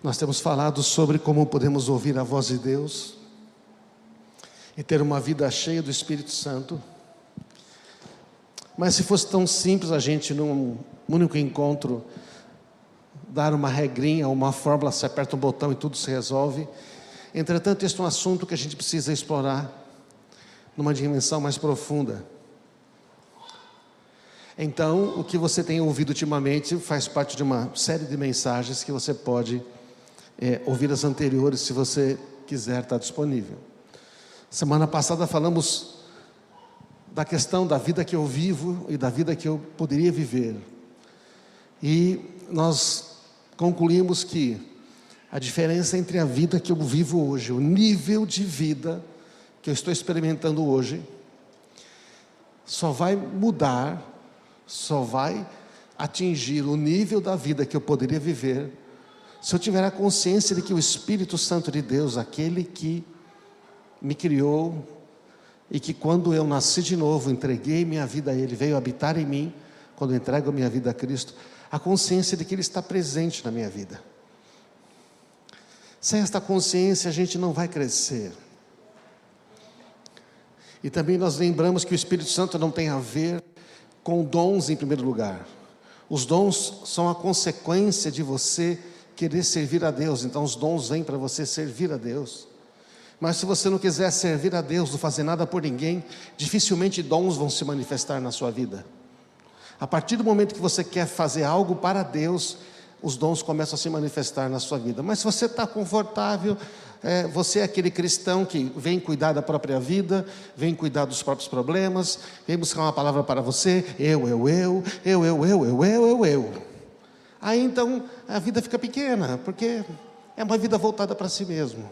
Nós temos falado sobre como podemos ouvir a voz de Deus e ter uma vida cheia do Espírito Santo. Mas se fosse tão simples a gente, num único encontro, dar uma regrinha, uma fórmula, você aperta um botão e tudo se resolve. Entretanto, este é um assunto que a gente precisa explorar numa dimensão mais profunda. Então, o que você tem ouvido ultimamente faz parte de uma série de mensagens que você pode ouvir as anteriores, se você quiser, está disponível. Semana passada falamos da questão da vida que eu vivo e da vida que eu poderia viver. E nós concluímos que a diferença entre a vida que eu vivo hoje, o nível de vida que eu estou experimentando hoje, só vai mudar, só vai atingir o nível da vida que eu poderia viver, se eu tiver a consciência de que o Espírito Santo de Deus, aquele que me criou, e que quando eu nasci de novo, entreguei minha vida a Ele, veio habitar em mim, quando eu entrego a minha vida a Cristo, a consciência de que Ele está presente na minha vida. Sem esta consciência a gente não vai crescer. E também nós lembramos que o Espírito Santo não tem a ver com dons em primeiro lugar. Os dons são a consequência de você querer servir a Deus. Então os dons vêm para você servir a Deus. Mas se você não quiser servir a Deus, não fazer nada por ninguém, dificilmente dons vão se manifestar na sua vida. A partir do momento que você quer fazer algo para Deus, os dons começam a se manifestar na sua vida. Mas se você está confortável, você é aquele cristão que vem cuidar da própria vida, vem cuidar dos próprios problemas, vem buscar uma palavra para você, eu. Aí então a vida fica pequena, porque é uma vida voltada para si mesmo.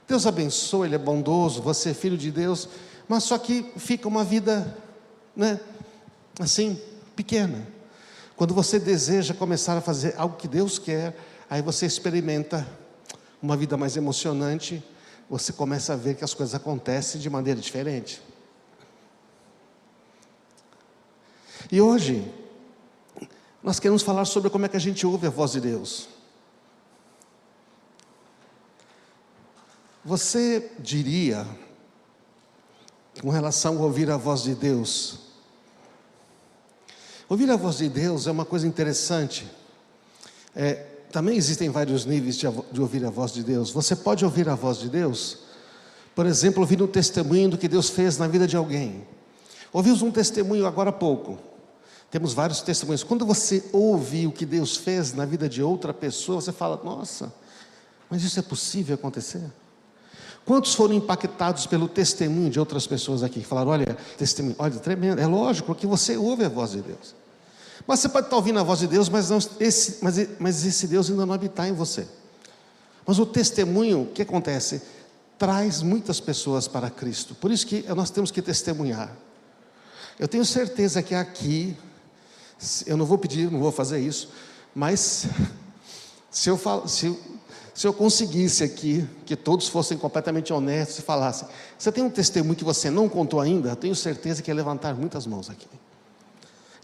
Deus abençoa, Ele é bondoso, você é filho de Deus, mas só que fica uma vida, assim, pequena. Quando você deseja começar a fazer algo que Deus quer, aí você experimenta uma vida mais emocionante, você começa a ver que as coisas acontecem de maneira diferente. E hoje, nós queremos falar sobre como é que a gente ouve a voz de Deus. Você diria, com relação a ouvir a voz de Deus, ouvir a voz de Deus é uma coisa interessante. Também existem vários níveis de ouvir a voz de Deus. Você pode ouvir a voz de Deus, por exemplo, ouvir um testemunho do que Deus fez na vida de alguém. Ouvimos um testemunho agora há pouco. Temos vários testemunhos. Quando você ouve o que Deus fez na vida de outra pessoa, você fala, nossa, mas isso é possível acontecer? Quantos foram impactados pelo testemunho de outras pessoas aqui? Falaram, olha, testemunho, olha, tremendo. É lógico, porque você ouve a voz de Deus. Mas você pode estar ouvindo a voz de Deus, mas esse Deus ainda não habitar em você. Mas o testemunho, o que acontece? Traz muitas pessoas para Cristo. Por isso que nós temos que testemunhar. Eu tenho certeza que aqui, eu não vou pedir, não vou fazer isso, mas se eu conseguisse aqui, que todos fossem completamente honestos e falassem, você tem um testemunho que você não contou ainda? Eu tenho certeza que ia levantar muitas mãos aqui.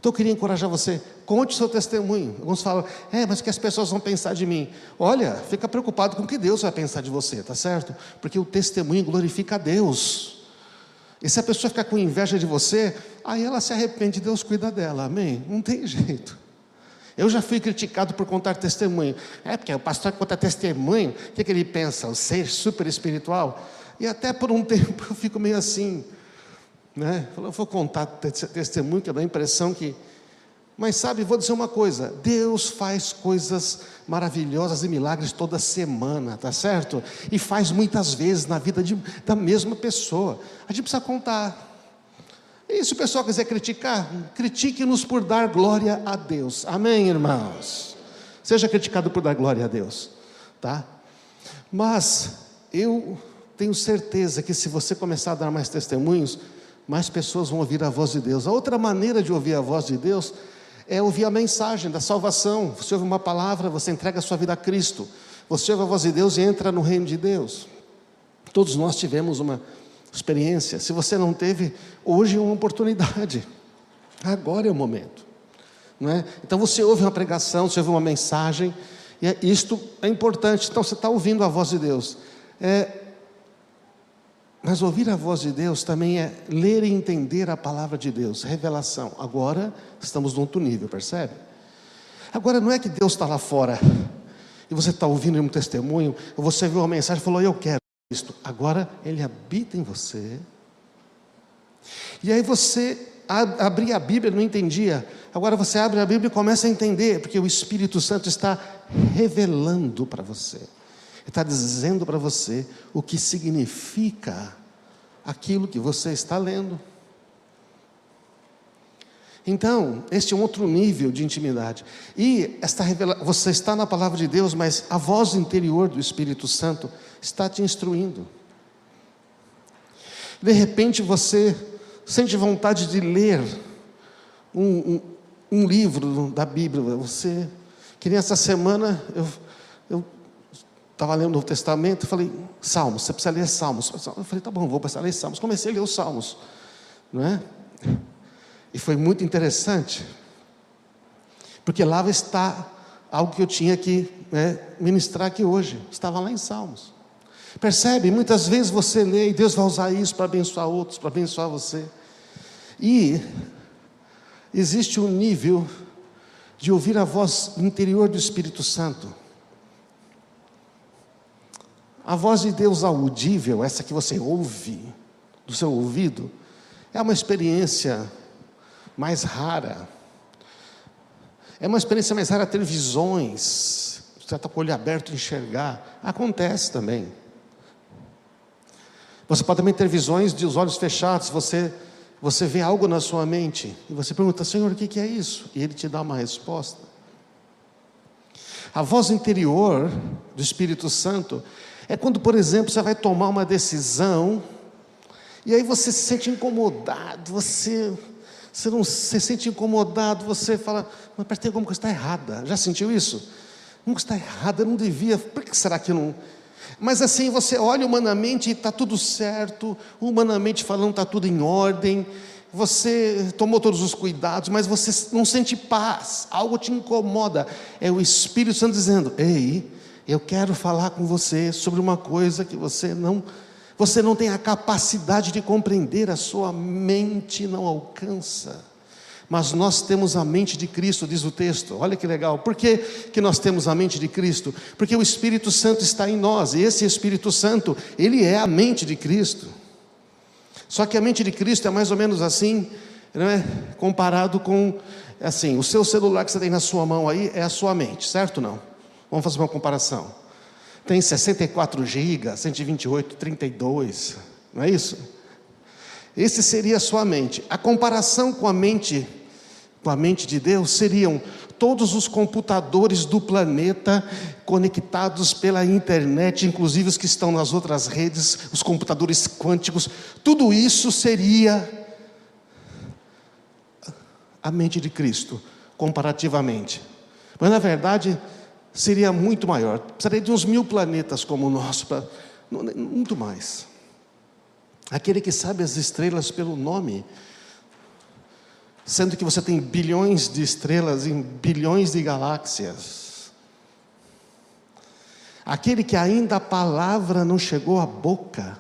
Então eu queria encorajar você, conte o seu testemunho. Alguns falam, mas o que as pessoas vão pensar de mim? Olha, fica preocupado com o que Deus vai pensar de você, tá certo? Porque o testemunho glorifica a Deus. E se a pessoa ficar com inveja de você, aí ela se arrepende, Deus cuida dela, amém? Não tem jeito. Eu já fui criticado por contar testemunho. Porque o pastor que conta testemunho, o que ele pensa? O ser super espiritual? E até por um tempo eu fico meio assim, eu vou contar testemunho, que dá a impressão que... Mas sabe, vou dizer uma coisa, Deus faz coisas maravilhosas e milagres toda semana, tá certo? E faz muitas vezes na vida da mesma pessoa. A gente precisa contar. E se o pessoal quiser criticar, critique-nos por dar glória a Deus. Amém, irmãos? Seja criticado por dar glória a Deus, tá? Mas eu tenho certeza que se você começar a dar mais testemunhos, mais pessoas vão ouvir a voz de Deus. A outra maneira de ouvir a voz de Deus é ouvir a mensagem da salvação. Você ouve uma palavra, você entrega a sua vida a Cristo. Você ouve a voz de Deus e entra no reino de Deus. Todos nós tivemos uma experiência. Se você não teve, hoje é uma oportunidade. Agora é o momento. Não é? Então você ouve uma pregação, você ouve uma mensagem, E isto é importante. Então você está ouvindo a voz de Deus. Mas ouvir a voz de Deus também é ler e entender a palavra de Deus, revelação. Agora estamos num outro nível, percebe? Agora não é que Deus está lá fora e você está ouvindo um testemunho, ou você viu uma mensagem e falou, eu quero isto. Agora Ele habita em você. E aí você abria a Bíblia, não entendia. Agora você abre a Bíblia e começa a entender, porque o Espírito Santo está revelando para você. Ele está dizendo para você o que significa aquilo que você está lendo. Então, este é um outro nível de intimidade. E você está na palavra de Deus, mas a voz interior do Espírito Santo está te instruindo. De repente você sente vontade de ler um livro da Bíblia. Que nem essa semana eu estava lendo o Novo Testamento, eu falei, Salmos, você precisa ler Salmos. Eu falei, tá bom, vou precisar ler Salmos. Comecei a ler os Salmos, não é? E foi muito interessante, porque lá está algo que eu tinha que ministrar aqui hoje, estava lá em Salmos. Percebe? Muitas vezes você lê e Deus vai usar isso para abençoar outros, para abençoar você. E existe um nível de ouvir a voz interior do Espírito Santo. A voz de Deus audível, essa que você ouve do seu ouvido, é uma experiência mais rara. É uma experiência mais rara ter visões, você está com o olho aberto e enxergar. Acontece também. Você pode também ter visões de os olhos fechados, você vê algo na sua mente, e você pergunta, Senhor, o que é isso? E Ele te dá uma resposta. A voz interior do Espírito Santo é quando, por exemplo, você vai tomar uma decisão, e aí você se sente incomodado, você sente incomodado, você fala, mas parece que tem alguma coisa que está errada. Já sentiu isso? Alguma coisa está errada, eu não devia, por que será que não... Mas assim, você olha humanamente e está tudo certo, humanamente falando está tudo em ordem, você tomou todos os cuidados, mas você não sente paz, algo te incomoda. É o Espírito Santo dizendo, ei, eu quero falar com você sobre uma coisa que você não tem a capacidade de compreender, a sua mente não alcança. Mas nós temos a mente de Cristo, diz o texto. Olha que legal. Por que nós temos a mente de Cristo? Porque o Espírito Santo está em nós, e esse Espírito Santo, ele é a mente de Cristo. Só que a mente de Cristo é mais ou menos assim, né? Comparado com, assim, o seu celular que você tem na sua mão aí, é a sua mente, certo ou não? Vamos fazer uma comparação. Tem 64 GB, 128, 32, não é isso? Esse seria a sua mente. A comparação com a mente de Deus seriam todos os computadores do planeta conectados pela internet, inclusive os que estão nas outras redes, os computadores quânticos. Tudo isso seria a mente de Cristo, comparativamente. Mas na verdade seria muito maior. Precisaria de uns 1000 planetas como o nosso, muito mais. Aquele que sabe as estrelas pelo nome, sendo que você tem bilhões de estrelas em bilhões de galáxias. Aquele que ainda a palavra não chegou à boca.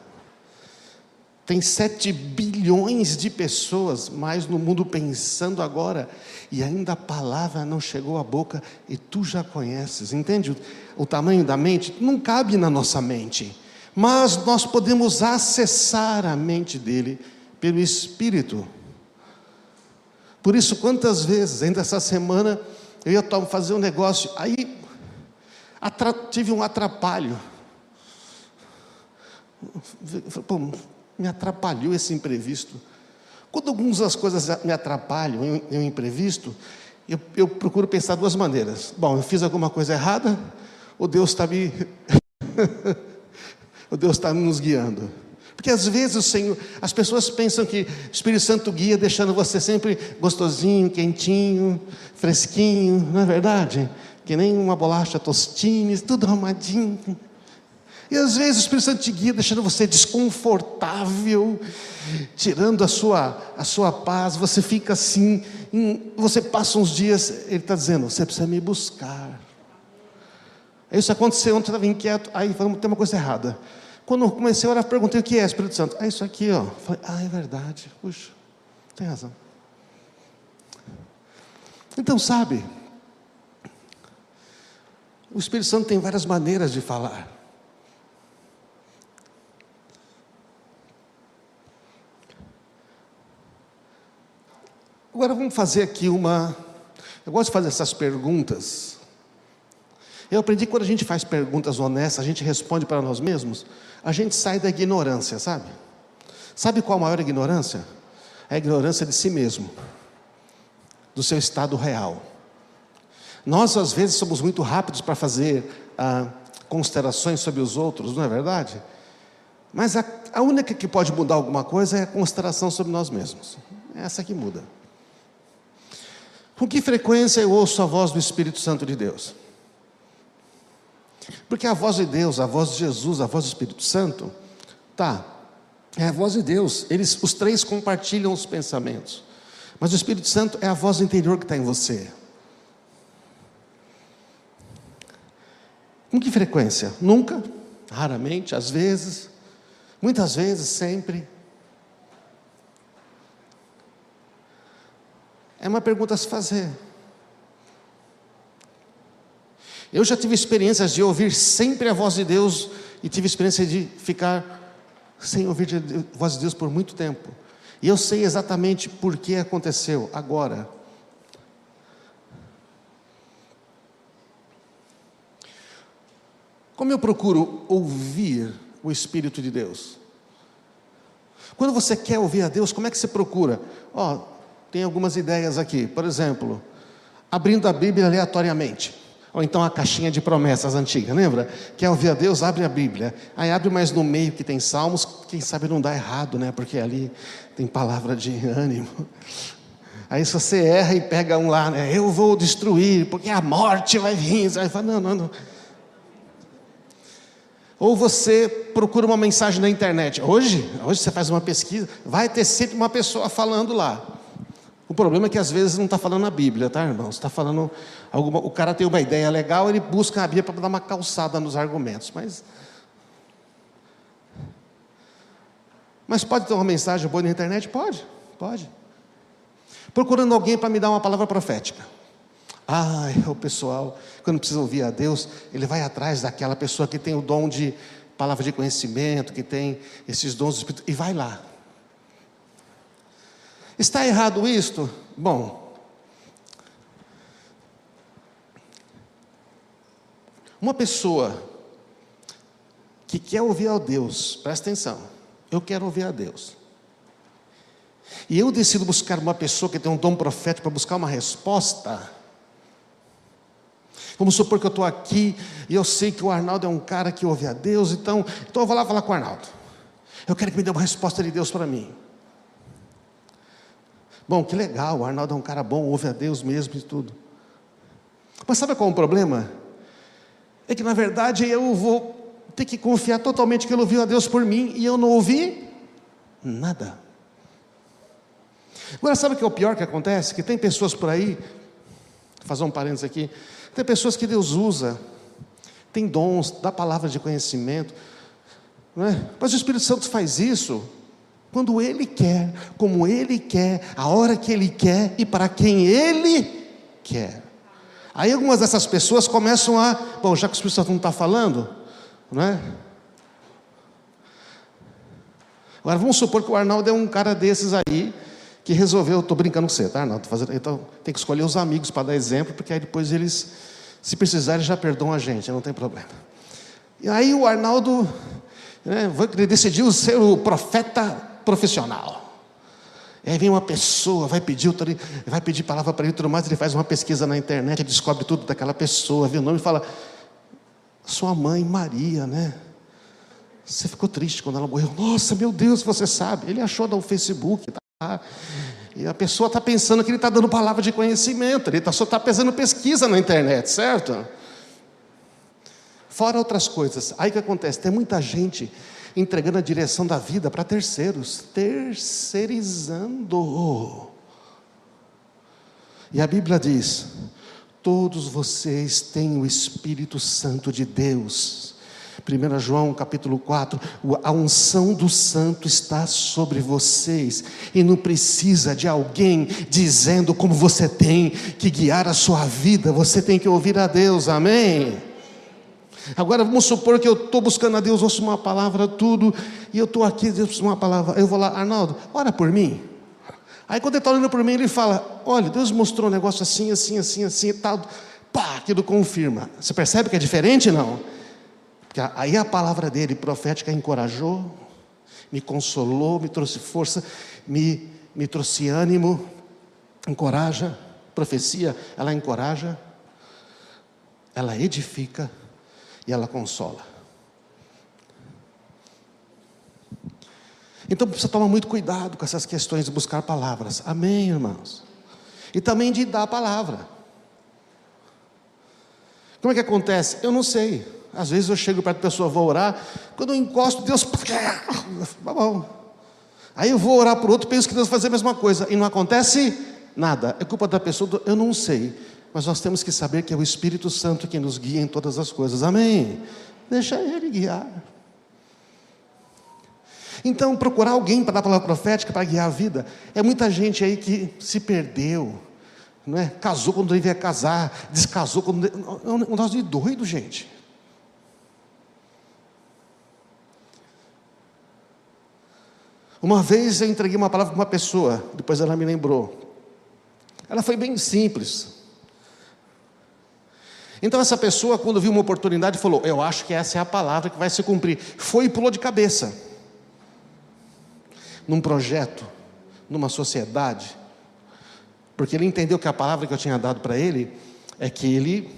Tem 7 bilhões de pessoas mais no mundo pensando agora, e ainda a palavra não chegou à boca, e tu já conheces. Entende o tamanho da mente? Não cabe na nossa mente, mas nós podemos acessar a mente dele pelo Espírito. Por isso, quantas vezes, ainda essa semana, eu ia fazer um negócio, aí tive um atrapalho. Pô, me atrapalhou esse imprevisto. Quando algumas das coisas me atrapalham em um imprevisto, eu procuro pensar de 2 maneiras. Bom, eu fiz alguma coisa errada, ou Deus está ou Deus está nos guiando? Porque às vezes as pessoas pensam que o Espírito Santo guia deixando você sempre gostosinho, quentinho, fresquinho, não é verdade? Que nem uma bolacha Tostines, tudo arrumadinho. E às vezes o Espírito Santo te guia deixando você desconfortável, tirando a sua paz, você fica assim, você passa uns dias, Ele está dizendo, você precisa me buscar. Isso aconteceu ontem, eu estava inquieto, aí falei, tem uma coisa errada. Quando eu comecei a orar, perguntei o que é Espírito Santo. É isso aqui, ó. Falei, é verdade. Puxa, tem razão. Então, sabe, o Espírito Santo tem várias maneiras de falar. Agora vamos fazer aqui eu gosto de fazer essas perguntas. Eu aprendi que quando a gente faz perguntas honestas, a gente responde para nós mesmos, a gente sai da ignorância, sabe? Sabe qual a maior ignorância? É a ignorância de si mesmo, do seu estado real. Nós, às vezes, somos muito rápidos para fazer considerações sobre os outros, não é verdade? Mas a única que pode mudar alguma coisa é a consideração sobre nós mesmos. É essa que muda. Com que frequência eu ouço a voz do Espírito Santo de Deus? Porque a voz de Deus, a voz de Jesus, a voz do Espírito Santo, é a voz de Deus. Os três compartilham os pensamentos. Mas o Espírito Santo é a voz interior que está em você. Com que frequência? Nunca, raramente, às vezes, muitas vezes, sempre. É uma pergunta a se fazer. Eu já tive experiências de ouvir sempre a voz de Deus e tive experiência de ficar sem ouvir a voz de Deus por muito tempo. E eu sei exatamente por que aconteceu agora. Como eu procuro ouvir o Espírito de Deus? Quando você quer ouvir a Deus, como é que você procura? Tem algumas ideias aqui. Por exemplo, abrindo a Bíblia aleatoriamente. Ou então a caixinha de promessas antiga, lembra? Quer ouvir a Deus? Abre a Bíblia. Aí abre mais no meio que tem salmos, quem sabe não dá errado, né? Porque ali tem palavra de ânimo. Aí se você erra e pega um lá, né? Eu vou destruir, porque a morte vai vir. Aí fala, não. Ou você procura uma mensagem na internet. Hoje você faz uma pesquisa, vai ter sempre uma pessoa falando lá. O problema é que às vezes não está falando a Bíblia, tá, irmãos? Está falando o cara tem uma ideia legal, ele busca a Bíblia para dar uma calçada nos argumentos. Mas pode ter uma mensagem boa na internet? Pode. Procurando alguém para me dar uma palavra profética. O pessoal, quando precisa ouvir a Deus, ele vai atrás daquela pessoa que tem o dom de palavra de conhecimento, que tem esses dons do Espírito, e vai lá. Está errado isto? Bom, uma pessoa que quer ouvir a Deus, presta atenção, eu quero ouvir a Deus, e eu decido buscar uma pessoa que tem um dom profético para buscar uma resposta. Vamos supor que eu estou aqui e eu sei que o Arnaldo é um cara que ouve a Deus, então eu vou lá falar com o Arnaldo. Eu quero que me dê uma resposta de Deus para mim. Bom, que legal, o Arnaldo é um cara bom, ouve a Deus mesmo e tudo. Mas sabe qual é o problema? É que na verdade eu vou ter que confiar totalmente que ele ouviu a Deus por mim e eu não ouvi nada. Agora sabe o que é o pior que acontece? Que tem pessoas por aí, vou fazer um parênteses aqui, tem pessoas que Deus usa, tem dons, dá palavra de conhecimento, não é? Mas o Espírito Santo faz isso quando Ele quer, como Ele quer, a hora que Ele quer e para quem Ele quer. Aí algumas dessas pessoas começam bom, já que o Espírito Santo não está falando, não é? Agora vamos supor que o Arnaldo é um cara desses aí, que resolveu, estou brincando com você, tá, Arnaldo? Então tem que escolher os amigos para dar exemplo, porque aí depois eles, se precisarem, já perdoam a gente, não tem problema. E aí o Arnaldo, decidiu ser o profeta profissional. E aí vem uma pessoa, vai pedir palavra para ele e tudo mais, ele faz uma pesquisa na internet, descobre tudo daquela pessoa, vê o nome e fala, sua mãe Maria, né? Você ficou triste quando ela morreu. Nossa, meu Deus, você sabe. Ele achou no Facebook, tá? E a pessoa está pensando que ele está dando palavra de conhecimento, ele só está fazendo pesquisa na internet, certo? Fora outras coisas. Aí o que acontece? Tem muita gente entregando a direção da vida para terceiros, terceirizando. E a Bíblia diz, Todos vocês têm o Espírito Santo de Deus. 1 João capítulo 4, a unção do Santo está sobre vocês, e não precisa de alguém dizendo como você tem que guiar a sua vida, você tem que ouvir a Deus, amém? Agora vamos supor que eu estou buscando a Deus, ouço uma palavra, tudo, e eu estou aqui, Deus ouço uma palavra, eu vou lá, Arnaldo, ora por mim. Aí quando ele está olhando por mim, ele fala, olha, Deus mostrou um negócio assim, assim, assim, assim, tal, pá, aquilo confirma. Você percebe que é diferente, não? Porque aí a palavra dele, profética, encorajou, me consolou, me trouxe força, me trouxe ânimo, encoraja. Profecia, ela encoraja, ela edifica e ela consola. Então precisa tomar muito cuidado com essas questões de buscar palavras, amém, irmãos? E também de dar a palavra. Como é que acontece? Eu não sei. Às vezes eu chego perto da pessoa, vou orar, quando eu encosto, Deus, tá bom. Aí eu vou orar por outro, penso que Deus vai fazer a mesma coisa, e não acontece nada. É culpa da pessoa, eu não sei. Mas nós temos que saber que é o Espírito Santo que nos guia em todas as coisas, amém? Deixa Ele guiar. Então procurar alguém para dar a palavra profética, para guiar a vida. É muita gente aí que se perdeu, não é? Casou quando devia casar, descasou quando... É um negócio de doido, gente. Uma vez eu entreguei uma palavra para uma pessoa, depois ela me lembrou. Ela foi bem simples. Então essa pessoa, quando viu uma oportunidade, falou, eu acho que essa é a palavra que vai se cumprir. Foi e pulou de cabeça. Num projeto, numa sociedade. Porque ele entendeu que a palavra que eu tinha dado para ele, é que ele,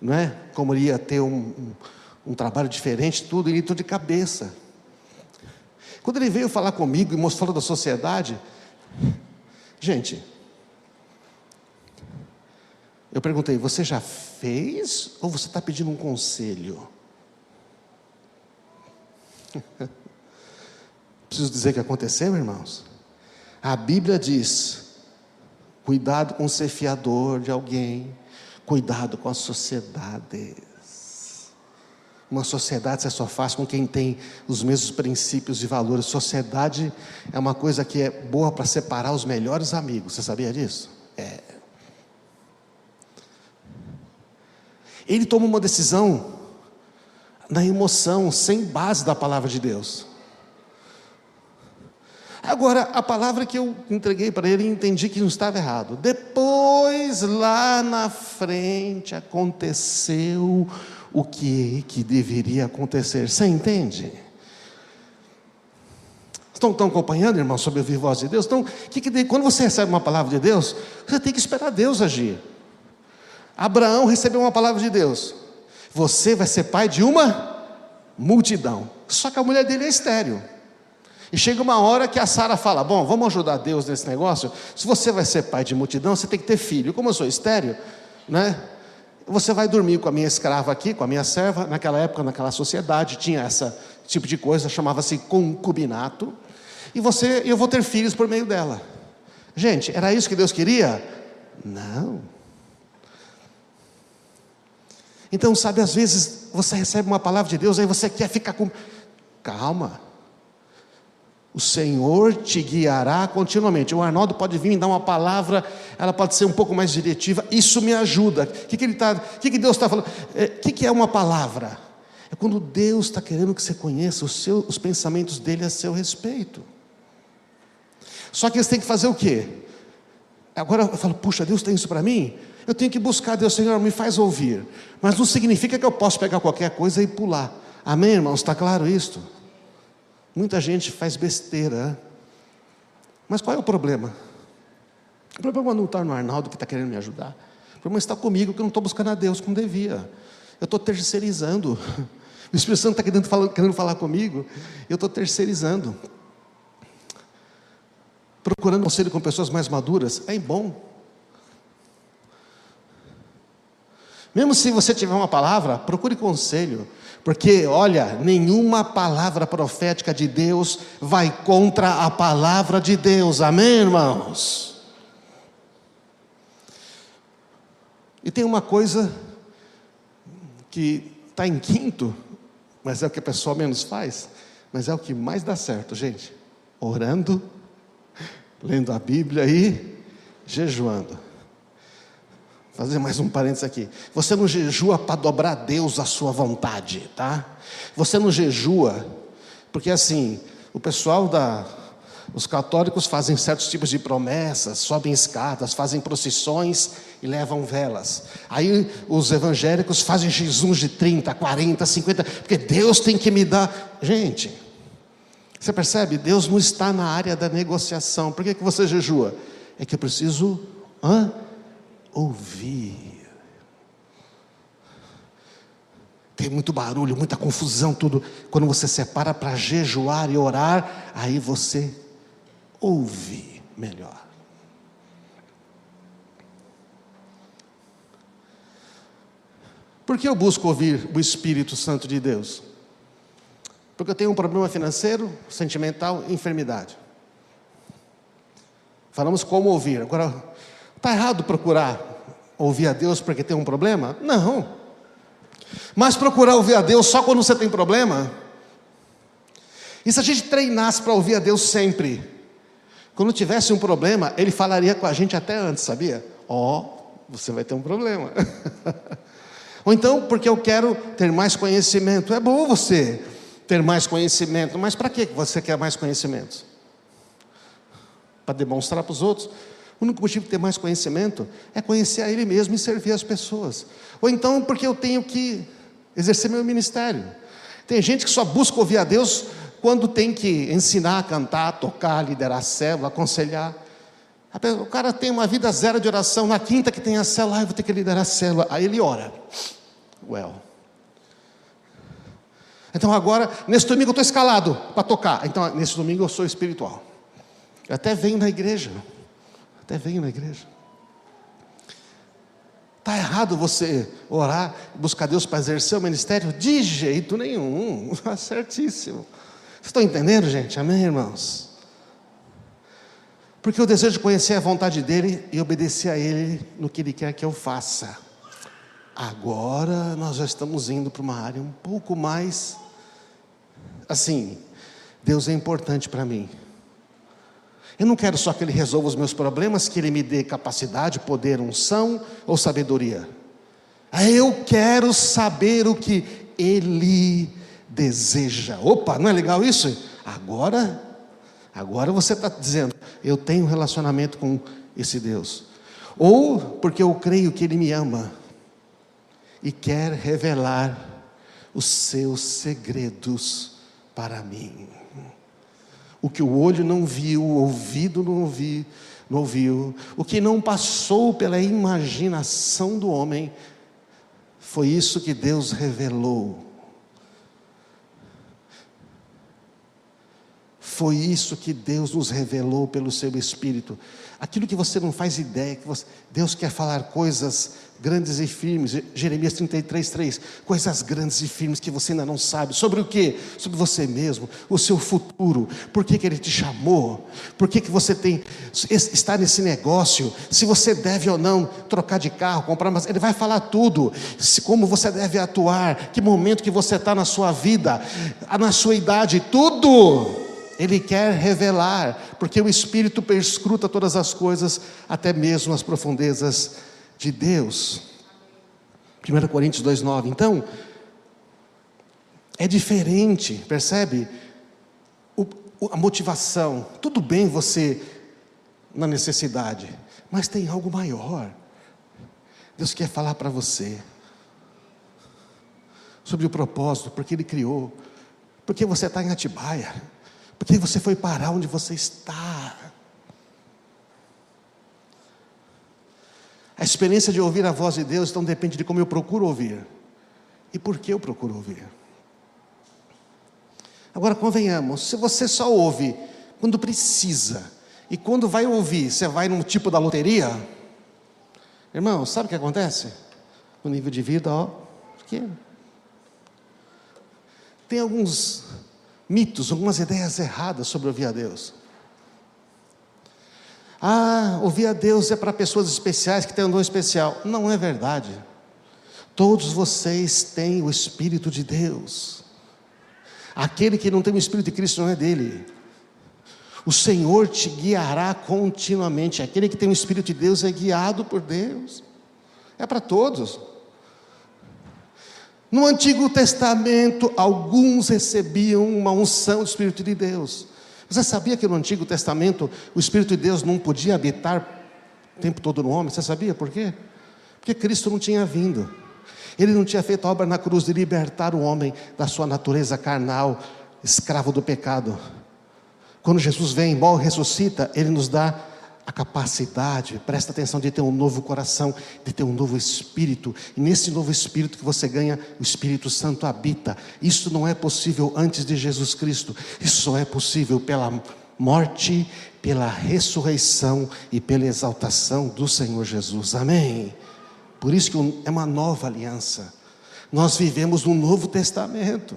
não é? Como ele ia ter um trabalho diferente, tudo, ele entrou de cabeça. Quando ele veio falar comigo e mostrou da sociedade, gente, eu perguntei, você já fez ou você está pedindo um conselho? Preciso dizer o que aconteceu, irmãos? A Bíblia diz, cuidado com ser fiador de alguém, cuidado com a sociedade. Uma sociedade você só faz com quem tem os mesmos princípios e valores. Sociedade é uma coisa que é boa para separar os melhores amigos. Você sabia disso? É. Ele toma uma decisão na emoção, sem base da palavra de Deus. Agora, a palavra que eu entreguei para ele, entendi que não estava errado. Depois, lá na frente, aconteceu o que deveria acontecer. Você entende? Estão acompanhando, irmão, sobre ouvir a voz de Deus? Então, quando você recebe uma palavra de Deus, você tem que esperar Deus agir. Abraão recebeu uma palavra de Deus. Você vai ser pai de uma multidão. Só que a mulher dele é estéril. E chega uma hora que a Sara fala, bom, vamos ajudar Deus nesse negócio. Se você vai ser pai de multidão, você tem que ter filho. Como eu sou estéril, né? Você vai dormir com a minha escrava aqui, com a minha serva. Naquela época, naquela sociedade, tinha esse tipo de coisa, chamava-se concubinato. E eu vou ter filhos por meio dela. Gente, era isso que Deus queria? Não. Então, sabe, às vezes você recebe uma palavra de Deus, aí você quer ficar com... Calma. O Senhor te guiará continuamente. O Arnaldo pode vir me dar uma palavra, ela pode ser um pouco mais diretiva, isso me ajuda. O que Deus está falando? O que é uma palavra? É quando Deus está querendo que você conheça os pensamentos dele a seu respeito. Só que você tem que fazer o quê? Agora eu falo, puxa, Deus tem isso para mim? Eu tenho que buscar Deus, Senhor, me faz ouvir. Mas não significa que eu posso pegar qualquer coisa e pular. Amém, irmãos? Está claro isto? Muita gente faz besteira, né? Mas qual é o problema? O problema não está no Arnaldo que está querendo me ajudar. O problema está comigo, que eu não estou buscando a Deus como devia. Eu estou terceirizando. O Espírito Santo está querendo falar comigo, eu estou terceirizando. Procurando conselho com pessoas mais maduras, é bom. Mesmo se você tiver uma palavra, procure conselho. Porque, olha, nenhuma palavra profética de Deus vai contra a palavra de Deus. Amém, irmãos? E tem uma coisa que está em quinto, mas é o que a pessoa menos faz, mas é o que mais dá certo, gente. Orando, lendo a Bíblia e jejuando. Vou fazer mais um parênteses aqui. Você não jejua para dobrar a Deus a sua vontade, tá? Você não jejua, porque assim, o pessoal os católicos fazem certos tipos de promessas, sobem escadas, fazem procissões e levam velas. Aí os evangélicos fazem jejuns de 30, 40, 50, porque Deus tem que me dar. Gente, você percebe? Deus não está na área da negociação. Por que você jejua? É que eu preciso ouvir. Tem muito barulho, muita confusão, tudo. Quando você separa para jejuar e orar, aí você ouve melhor. Por que eu busco ouvir o Espírito Santo de Deus? Porque eu tenho um problema financeiro, sentimental, enfermidade. Falamos como ouvir. Agora, está errado procurar ouvir a Deus porque tem um problema? Não. Mas procurar ouvir a Deus só quando você tem problema? E se a gente treinasse para ouvir a Deus sempre? Quando tivesse um problema, Ele falaria com a gente até antes, sabia? Você vai ter um problema. Ou então, porque eu quero ter mais conhecimento. É bom você ter mais conhecimento, mas para que você quer mais conhecimento? Para demonstrar para os outros? O único motivo de ter mais conhecimento é conhecer a Ele mesmo e servir as pessoas. Ou então porque eu tenho que exercer meu ministério. Tem gente que só busca ouvir a Deus quando tem que ensinar a cantar, tocar, liderar a célula, aconselhar. O cara tem uma vida zero de oração. Na quinta que tem a célula, eu vou ter que liderar a célula. Aí ele ora. Então agora, nesse domingo eu estou escalado para tocar. Então nesse domingo eu sou espiritual. Eu até venho na igreja. Está errado você orar, buscar Deus para exercer o ministério? De jeito nenhum. Está certíssimo. Vocês estão entendendo, gente? Amém, irmãos? Porque eu desejo conhecer a vontade dEle e obedecer a Ele no que Ele quer que eu faça. Agora nós já estamos indo para uma área um pouco mais assim. Deus é importante para mim. Eu não quero só que Ele resolva os meus problemas, que Ele me dê capacidade, poder, unção ou sabedoria. Eu quero saber o que Ele deseja. Opa, não é legal isso? Agora você está dizendo, eu tenho um relacionamento com esse Deus. Ou porque eu creio que Ele me ama e quer revelar os seus segredos para mim. O que o olho não viu, o ouvido não ouviu, o que não passou pela imaginação do homem, foi isso que Deus revelou. Foi isso que Deus nos revelou pelo seu Espírito. Aquilo que você não faz ideia, Deus quer falar coisas grandes e firmes. Jeremias 33:3, coisas grandes e firmes que você ainda não sabe. Sobre o quê? Sobre você mesmo, o seu futuro. Por que Ele te chamou? Por que você está nesse negócio? Se você deve ou não trocar de carro, comprar, mas Ele vai falar tudo. Como você deve atuar, que momento que você está na sua vida, na sua idade, tudo. Ele quer revelar, porque o Espírito perscruta todas as coisas, até mesmo as profundezas de Deus. 1 Coríntios 2:9. Então, é diferente, percebe? A motivação. Tudo bem você na necessidade, mas tem algo maior. Deus quer falar para você sobre o propósito, porque Ele criou, porque você está em Atibaia, porque você foi parar onde você está. A experiência de ouvir a voz de Deus, então depende de como eu procuro ouvir. E por que eu procuro ouvir? Agora convenhamos, se você só ouve quando precisa, e quando vai ouvir, você vai num tipo da loteria, irmão, sabe o que acontece? O nível de vida, tem alguns mitos, algumas ideias erradas sobre ouvir a Deus. Ouvir a Deus é para pessoas especiais que têm um dom especial. Não é verdade. Todos vocês têm o Espírito de Deus. Aquele que não tem o Espírito de Cristo não é dele. O Senhor te guiará continuamente. Aquele que tem o Espírito de Deus é guiado por Deus. É para todos. No Antigo Testamento, alguns recebiam uma unção do Espírito de Deus. Você sabia que no Antigo Testamento o Espírito de Deus não podia habitar o tempo todo no homem? Você sabia por quê? Porque Cristo não tinha vindo. Ele não tinha feito a obra na cruz de libertar o homem da sua natureza carnal, escravo do pecado. Quando Jesus vem, morre, ressuscita, Ele nos dá a capacidade, presta atenção, de ter um novo coração, de ter um novo espírito. E nesse novo espírito que você ganha, o Espírito Santo habita. Isso não é possível antes de Jesus Cristo. Isso só é possível pela morte, pela ressurreição e pela exaltação do Senhor Jesus. Amém? Por isso que é uma nova aliança. Nós vivemos no Novo Testamento.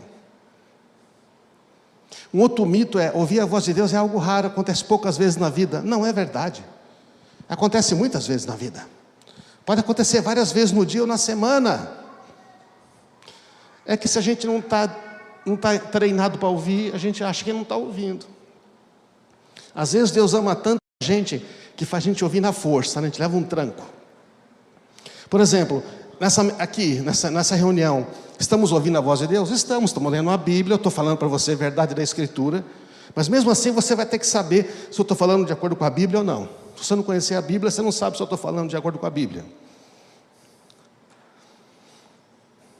Um outro mito é, ouvir a voz de Deus é algo raro, acontece poucas vezes na vida. Não é verdade. Acontece muitas vezes na vida. Pode acontecer várias vezes no dia ou na semana. É que se a gente não tá treinado para ouvir, a gente acha que não está ouvindo. Às vezes Deus ama tanto a gente, que faz a gente ouvir na força, né? A gente leva um tranco. Por exemplo, nessa reunião, estamos ouvindo a voz de Deus? Estamos lendo a Bíblia, eu estou falando para você a verdade da Escritura, mas mesmo assim você vai ter que saber se eu estou falando de acordo com a Bíblia ou não. Se você não conhecer a Bíblia, você não sabe se eu estou falando de acordo com a Bíblia.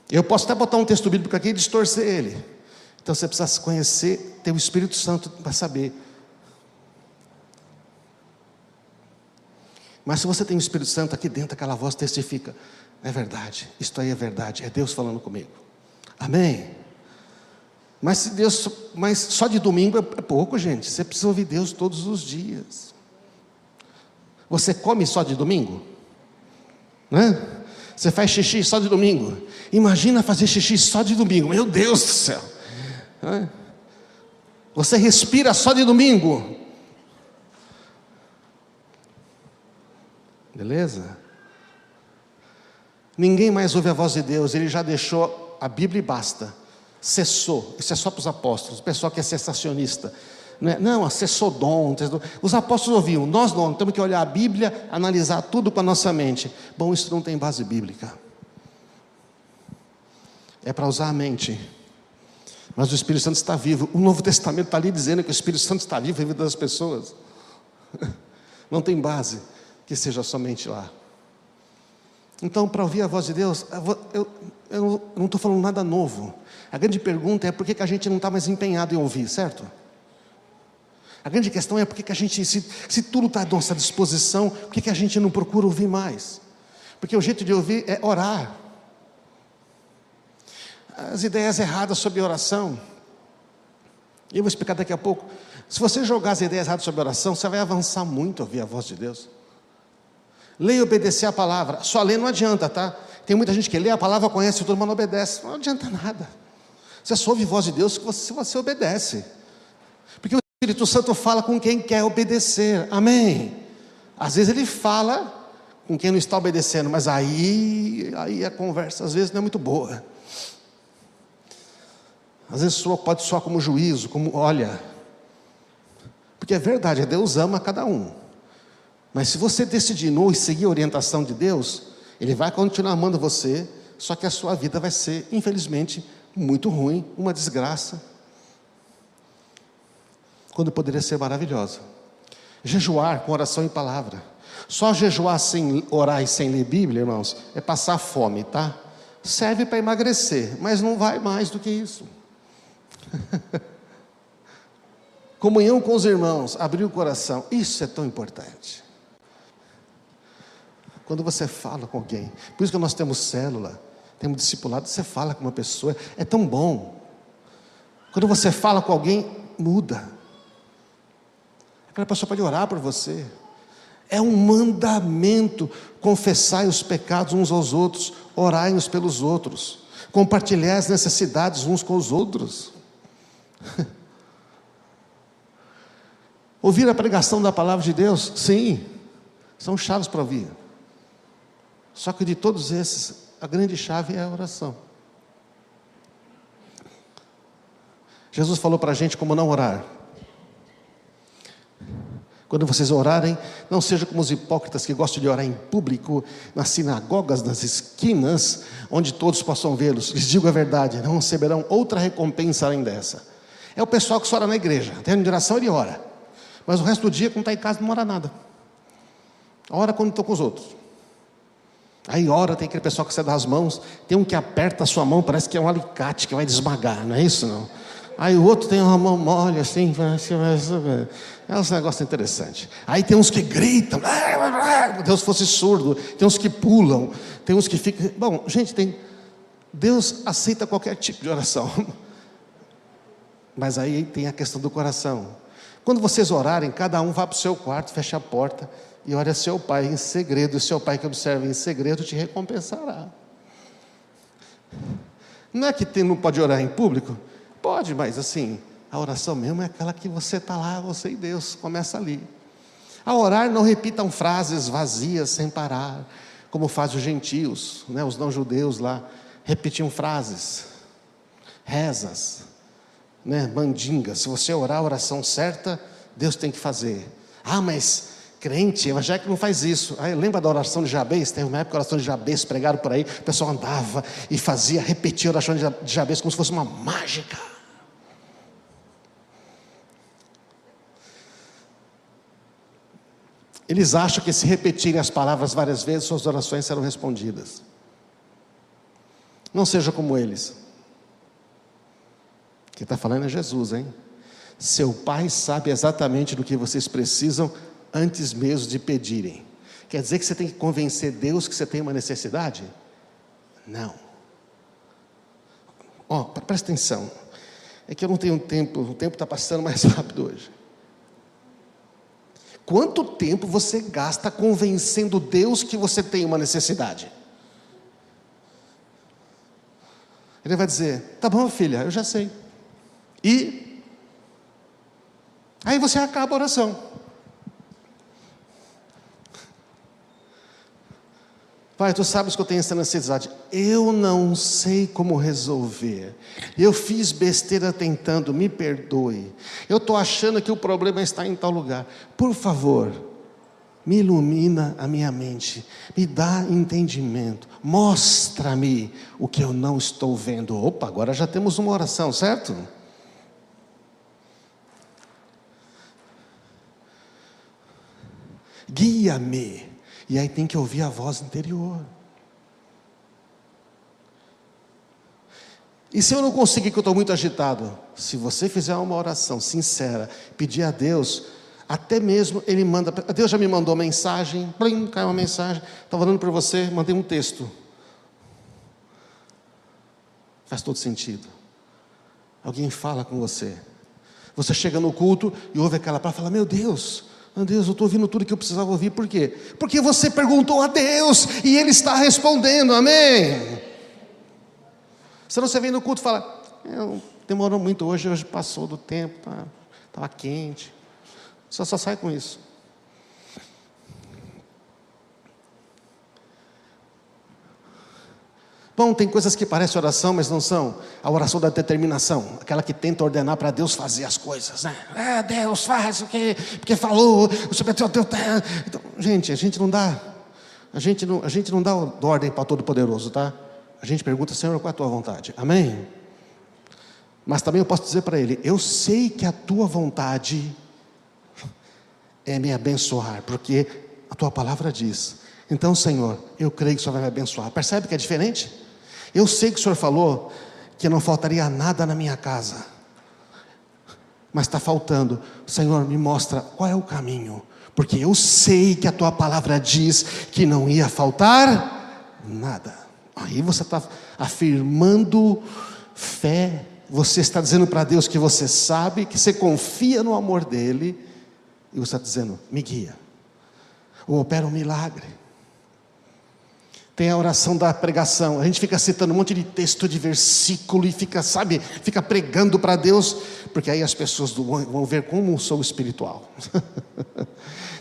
Eu posso até botar um texto bíblico aqui e distorcer ele. Então você precisa conhecer, ter o Espírito Santo para saber. Mas se você tem o Espírito Santo aqui dentro, aquela voz testifica: é verdade, isto aí é verdade, é Deus falando comigo. Amém? Mas só de domingo é pouco, gente. Você precisa ouvir Deus todos os dias. Você come só de domingo? Né? Você faz xixi só de domingo? Imagina fazer xixi só de domingo. Meu Deus do céu. Você respira só de domingo? Beleza? Ninguém mais ouve a voz de Deus. Ele já deixou a Bíblia e basta. Cessou. Isso é só para os apóstolos. O pessoal que é cessacionista. Não, cessou dom. Os apóstolos ouviam. Nós não. Temos que olhar a Bíblia, analisar tudo com a nossa mente. Bom, isso não tem base bíblica. É para usar a mente. Mas o Espírito Santo está vivo. O Novo Testamento está ali dizendo que o Espírito Santo está vivo na vida das pessoas. Não tem base que seja somente lá. Então, para ouvir a voz de Deus, eu não estou falando nada novo. A grande pergunta é por que a gente não está mais empenhado em ouvir, certo? A grande questão é por que a gente, se tudo está à nossa disposição, por que a gente não procura ouvir mais? Porque o jeito de ouvir é orar. As ideias erradas sobre oração, eu vou explicar daqui a pouco. Se você jogar as ideias erradas sobre oração, você vai avançar muito a ouvir a voz de Deus. Ler e obedecer a palavra. Só ler não adianta, tá? Tem muita gente que lê a palavra, conhece tudo, mas não obedece. Não adianta nada. Você só ouve a voz de Deus se você obedece. Porque o Espírito Santo fala com quem quer obedecer. Amém? Às vezes ele fala com quem não está obedecendo, mas aí a conversa às vezes não é muito boa. Às vezes pode soar como juízo, como olha. Porque é verdade, Deus ama cada um. Mas se você decidir não seguir a orientação de Deus, Ele vai continuar amando você, só que a sua vida vai ser, infelizmente, muito ruim, uma desgraça, quando poderia ser maravilhosa. Jejuar com oração e palavra. Só jejuar sem orar e sem ler Bíblia, irmãos, é passar fome, tá? Serve para emagrecer, mas não vai mais do que isso. Comunhão com os irmãos, abrir o coração, isso é tão importante. Quando você fala com alguém, por isso que nós temos célula, temos discipulado, você fala com uma pessoa, é tão bom. Quando você fala com alguém, muda. Aquela pessoa pode orar por você. É um mandamento, confessai os pecados uns aos outros, orai uns pelos outros, compartilhar as necessidades uns com os outros. Ouvir a pregação da palavra de Deus, sim, são chaves para ouvir. Só que de todos esses, a grande chave é a oração. Jesus falou para a gente como não orar. Quando vocês orarem, não seja como os hipócritas que gostam de orar em público, nas sinagogas, nas esquinas, onde todos possam vê-los. Lhes digo a verdade, não receberão outra recompensa além dessa. É o pessoal que só ora na igreja, tem a oração ele ora. Mas o resto do dia, quando está em casa, não ora nada. Ora quando estão com os outros. Aí ora, tem aquele pessoal que sai das mãos, tem um que aperta a sua mão, parece que é um alicate que vai desmagar, não é isso não? Aí o outro tem uma mão mole assim, é um negócio interessante. Aí tem uns que gritam, Deus fosse surdo, tem uns que pulam, tem uns que ficam... Bom, gente, Deus aceita qualquer tipo de oração. Mas aí tem a questão do coração. Quando vocês orarem, cada um vá para o seu quarto, feche a porta e ore a seu pai em segredo, e seu pai que observa em segredo te recompensará. Não é que não pode orar em público? Pode, mas assim, a oração mesmo é aquela que você está lá, você e Deus, começa ali. Ao orar, não repitam frases vazias sem parar, como fazem os gentios, né? Os não-judeus lá, repetiam frases, rezas, né? Mandingas. Se você orar a oração certa, Deus tem que fazer. Ah, mas crente, evangélico não faz isso. Aí, lembra da oração de Jabez? Teve uma época a oração de Jabez, pregaram por aí, o pessoal andava e repetia a oração de Jabez como se fosse uma mágica. Eles acham que se repetirem as palavras várias vezes, suas orações serão respondidas. Não seja como eles. Quem está falando é Jesus, hein? Seu Pai sabe exatamente do que vocês precisam antes mesmo de pedirem. Quer dizer que você tem que convencer Deus que você tem uma necessidade? Não. Presta atenção. É que eu não tenho tempo, o tempo está passando mais rápido hoje. Quanto tempo você gasta convencendo Deus que você tem uma necessidade? Ele vai dizer, tá bom filha, eu já sei. E aí você acaba a oração. Pai, tu sabes que eu tenho essa necessidade. Eu não sei como resolver. Eu fiz besteira tentando, me perdoe. Eu estou achando que o problema está em tal lugar. Por favor, me ilumina a minha mente. Me dá entendimento. Mostra-me o que eu não estou vendo. Opa, agora já temos uma oração, certo? Guia-me. E aí tem que ouvir a voz interior. E se eu não conseguir, que eu estou muito agitado? Se você fizer uma oração sincera, pedir a Deus, até mesmo Ele manda... Deus já me mandou mensagem, plim, caiu uma mensagem, estava dando para você, mandei um texto. Faz todo sentido. Alguém fala com você. Você chega no culto e ouve aquela palavra e fala, meu Deus, eu estou ouvindo tudo que eu precisava ouvir. Por quê? Porque você perguntou a Deus e Ele está respondendo, amém? Senão você vem no culto e fala, demorou muito hoje passou do tempo, estava quente. Você só sai com isso. Bom, tem coisas que parecem oração, mas não são. A oração da determinação, aquela que tenta ordenar para Deus fazer as coisas, né? Deus faz o que, porque falou, o Senhor então, gente, a gente não dá ordem para o Todo-Poderoso, tá? A gente pergunta, Senhor, qual é a tua vontade? Amém? Mas também eu posso dizer para Ele, eu sei que a tua vontade é me abençoar, porque a tua palavra diz. Então, Senhor, eu creio que o Senhor vai me abençoar. Percebe que é diferente? Eu sei que o Senhor falou que não faltaria nada na minha casa, mas está faltando. Senhor, me mostra qual é o caminho, porque eu sei que a tua palavra diz que não ia faltar nada. Aí você está afirmando fé, você está dizendo para Deus que você sabe, que você confia no amor dEle, e você está dizendo, me guia, ou opera um milagre. Tem a oração da pregação. A gente fica citando um monte de texto, de versículo e fica pregando para Deus, porque aí as pessoas vão ver como sou espiritual.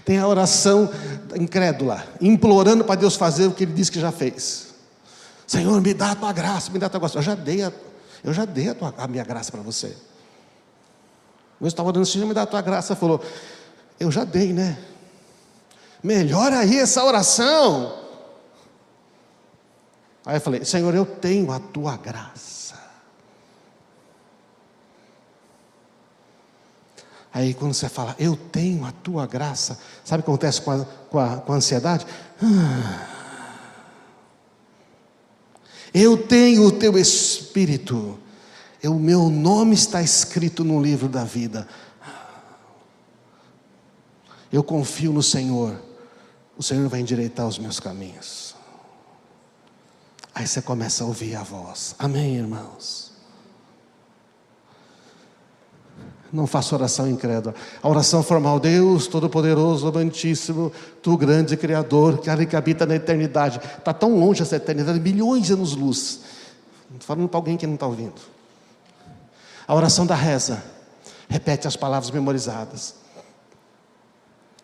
Tem a oração incrédula, implorando para Deus fazer o que Ele disse que já fez. Senhor, me dá a tua graça, me dá a tua graça. Eu já dei a minha graça para você. Eu estava orando, Senhor, me dá a tua graça. Ele falou, eu já dei, né? Melhora aí essa oração. Aí eu falei, Senhor, eu tenho a tua graça. Aí quando você fala, eu tenho a tua graça, sabe o que acontece com a ansiedade? Eu tenho o teu Espírito, o meu nome está escrito no livro da vida. Eu confio no Senhor, o Senhor vai endireitar os meus caminhos. Aí você começa a ouvir a voz. Amém, irmãos? Não faça oração incrédula. A oração formal, Deus Todo-Poderoso, Amantíssimo, Tu grande Criador, que habita na eternidade. Está tão longe essa eternidade, milhões de anos-luz. Estou falando para alguém que não está ouvindo. A oração da reza, repete as palavras memorizadas.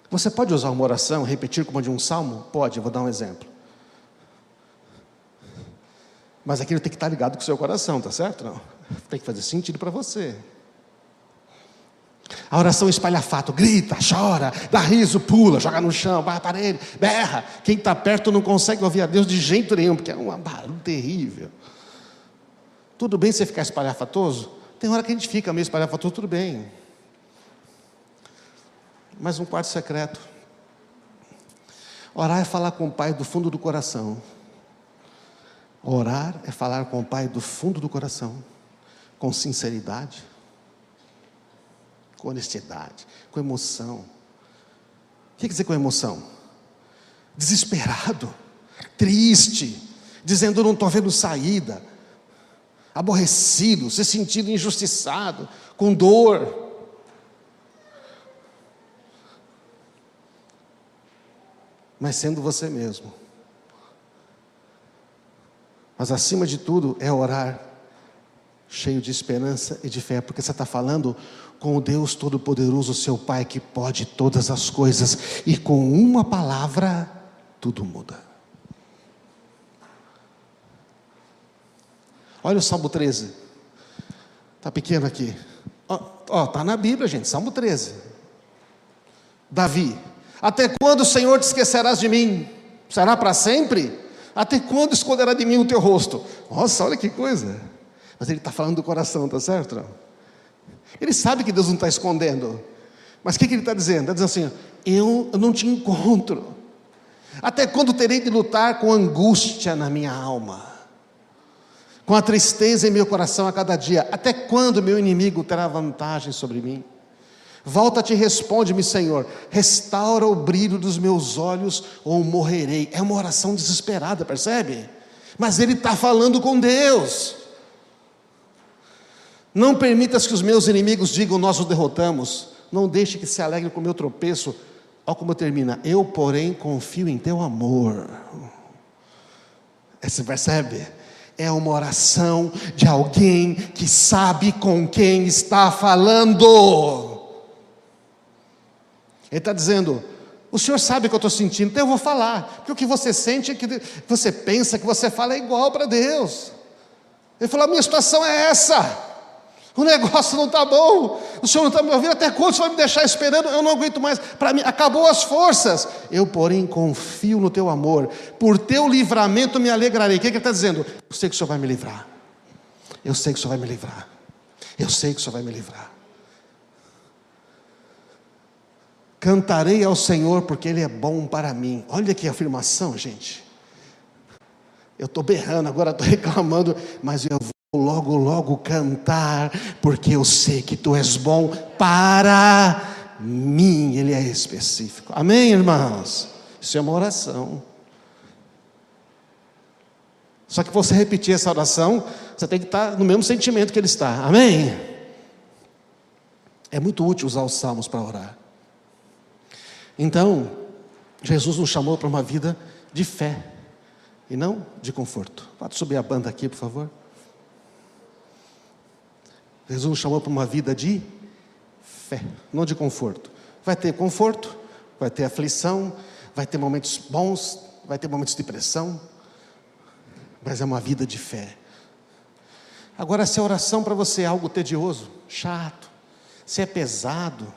Você pode usar uma oração, repetir como a de um salmo? Pode, eu vou dar um exemplo. Mas aquilo tem que estar ligado com o seu coração, tá certo? Não. Tem que fazer sentido para você. A oração espalhafato, grita, chora, dá riso, pula, joga no chão, vai para ele, berra. Quem está perto não consegue ouvir a Deus de jeito nenhum, porque é um barulho terrível. Tudo bem você ficar espalhafatoso? Tem hora que a gente fica meio espalhafatoso, tudo bem. Mas um quarto secreto. Orar é falar com o Pai do fundo do coração. Orar é falar com o Pai do fundo do coração, com sinceridade, com honestidade, com emoção. O que quer dizer com emoção? Desesperado, triste, dizendo eu não estou vendo saída, aborrecido, se sentindo injustiçado, com dor. Mas sendo você mesmo. Mas acima de tudo é orar cheio de esperança e de fé, porque você está falando com o Deus Todo-Poderoso, seu Pai, que pode todas as coisas, e com uma palavra tudo muda. Olha o Salmo 13, está pequeno aqui, está na Bíblia, gente, Salmo 13. Davi, até quando, Senhor, te esquecerás de mim? Será para sempre? Até quando esconderá de mim o teu rosto? Nossa, olha que coisa. Mas ele está falando do coração, está certo? Não? Ele sabe que Deus não está escondendo. Mas o que ele está dizendo? Está dizendo assim, eu não te encontro. Até quando terei de lutar com angústia na minha alma? Com a tristeza em meu coração a cada dia? Até quando meu inimigo terá vantagem sobre mim? Volta-te e responde-me, Senhor, restaura o brilho dos meus olhos ou morrerei. É uma oração desesperada, percebe? Mas ele está falando com Deus. Não permitas que os meus inimigos digam, nós o derrotamos. Não deixe que se alegre com o meu tropeço. Olha como termina, eu porém confio em teu amor. Você percebe? É uma oração de alguém que sabe com quem está falando. Ele está dizendo, o Senhor sabe o que eu estou sentindo, então eu vou falar, porque o que você sente, que você pensa, que você fala é igual para Deus. Ele falou, a minha situação é essa, o negócio não está bom, o Senhor não está me ouvindo, até quando você vai me deixar esperando? Eu não aguento mais, para mim, acabou as forças. Eu porém confio no teu amor, por teu livramento me alegrarei. O que ele está dizendo? Eu sei que o Senhor vai me livrar, eu sei que o Senhor vai me livrar, eu sei que o Senhor vai me livrar. Cantarei ao Senhor porque Ele é bom para mim. Olha que afirmação, gente. Eu estou berrando, agora estou reclamando, mas eu vou logo cantar, porque eu sei que Tu és bom para mim. Ele é específico. Amém, irmãos? Isso é uma oração. Só que você repetir essa oração, você tem que estar no mesmo sentimento que ele está. Amém? É muito útil usar os salmos para orar. Então, Jesus nos chamou para uma vida de fé. e não de conforto. Pode subir a banda aqui, por favor. Jesus nos chamou para uma vida de fé, não de conforto. Vai ter conforto, vai ter aflição, vai ter momentos bons, vai ter momentos de pressão, mas é uma vida de fé. Agora, se a oração para você é algo tedioso, chato, se é pesado,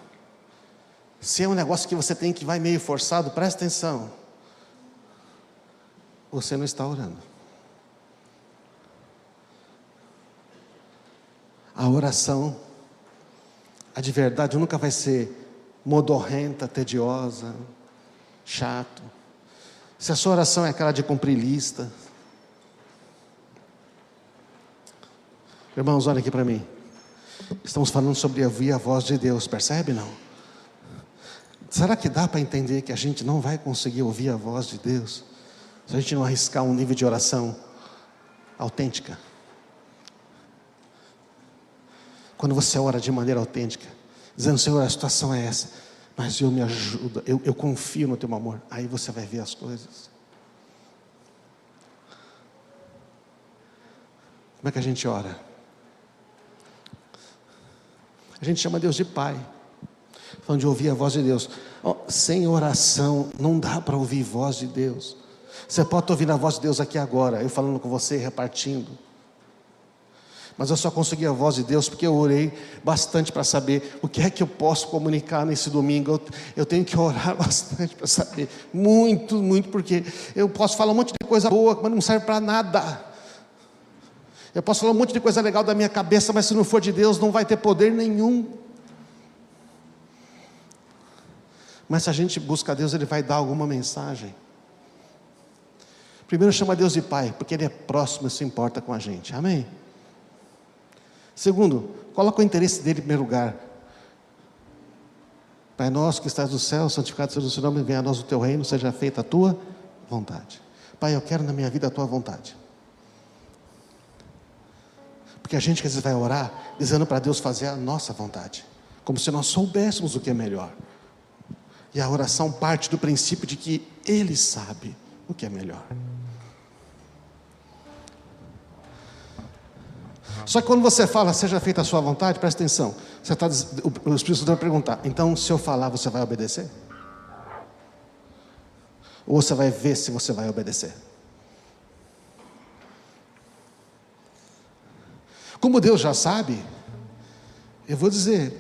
se é um negócio que você tem que vai meio forçado, presta atenção, você não está orando. A oração, a de verdade, nunca vai ser modorrenta, tediosa, chato. Se a sua oração é aquela de cumprir lista. Irmãos, olhem aqui para mim. Estamos falando sobre ouvir a voz de Deus, percebe não? Será que dá para entender que a gente não vai conseguir ouvir a voz de Deus se a gente não arriscar um nível de oração autêntica? Quando você ora de maneira autêntica, dizendo, Senhor, a situação é essa, mas eu me ajuda, eu confio no teu amor, aí você vai ver as coisas. Como é que a gente ora? A gente chama Deus de Pai, falando de ouvir a voz de Deus. Sem oração não dá para ouvir a voz de Deus. Você pode estar ouvindo a voz de Deus aqui agora, eu falando com você, repartindo, mas eu só consegui a voz de Deus porque eu orei bastante para saber o que é que eu posso comunicar nesse domingo. Eu tenho que orar bastante para saber, muito, porque eu posso falar um monte de coisa boa, mas não serve para nada. Eu posso falar um monte de coisa legal da minha cabeça, mas se não for de Deus, não vai ter poder nenhum. Mas se a gente busca Deus, Ele vai dar alguma mensagem. Primeiro chama Deus de Pai, porque Ele é próximo e se importa com a gente, amém? Segundo, coloca o interesse dele em primeiro lugar. Pai nosso que estás no céu, santificado seja o seu nome, venha a nós o teu reino, seja feita a tua vontade. Pai, eu quero na minha vida a tua vontade. Porque a gente às vezes vai orar dizendo para Deus fazer a nossa vontade, como se nós soubéssemos o que é melhor. E a oração parte do princípio de que Ele sabe o que é melhor. Só que quando você fala, seja feita a sua vontade, presta atenção, o Espírito Santo vai perguntar, então se eu falar, você vai obedecer? Ou você vai ver se você vai obedecer? Como Deus já sabe, eu vou dizer,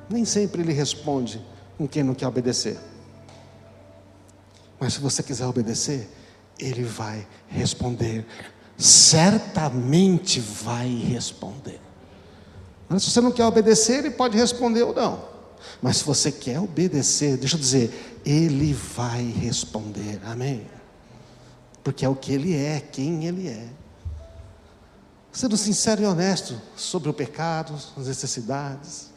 nem sempre Ele responde com quem não quer obedecer. Mas se você quiser obedecer, Ele vai responder. Certamente vai responder. Mas se você não quer obedecer, Ele pode responder ou não. Mas se você quer obedecer, deixa eu dizer, Ele vai responder, amém? Porque é o que Ele é, quem Ele é. Sendo sincero e honesto sobre o pecado, as necessidades,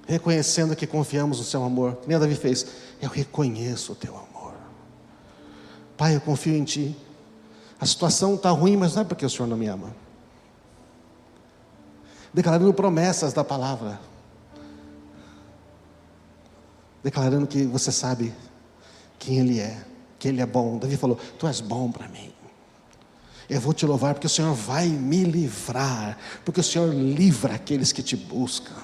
reconhecendo que confiamos no seu amor, que nem Davi fez, eu reconheço o teu amor. Pai, eu confio em ti. A situação está ruim, mas não é porque o Senhor não me ama. Declarando promessas da palavra, declarando que você sabe quem Ele é, que Ele é bom. Davi falou, tu és bom para mim. Eu vou te louvar porque o Senhor vai me livrar, porque o Senhor livra aqueles que te buscam.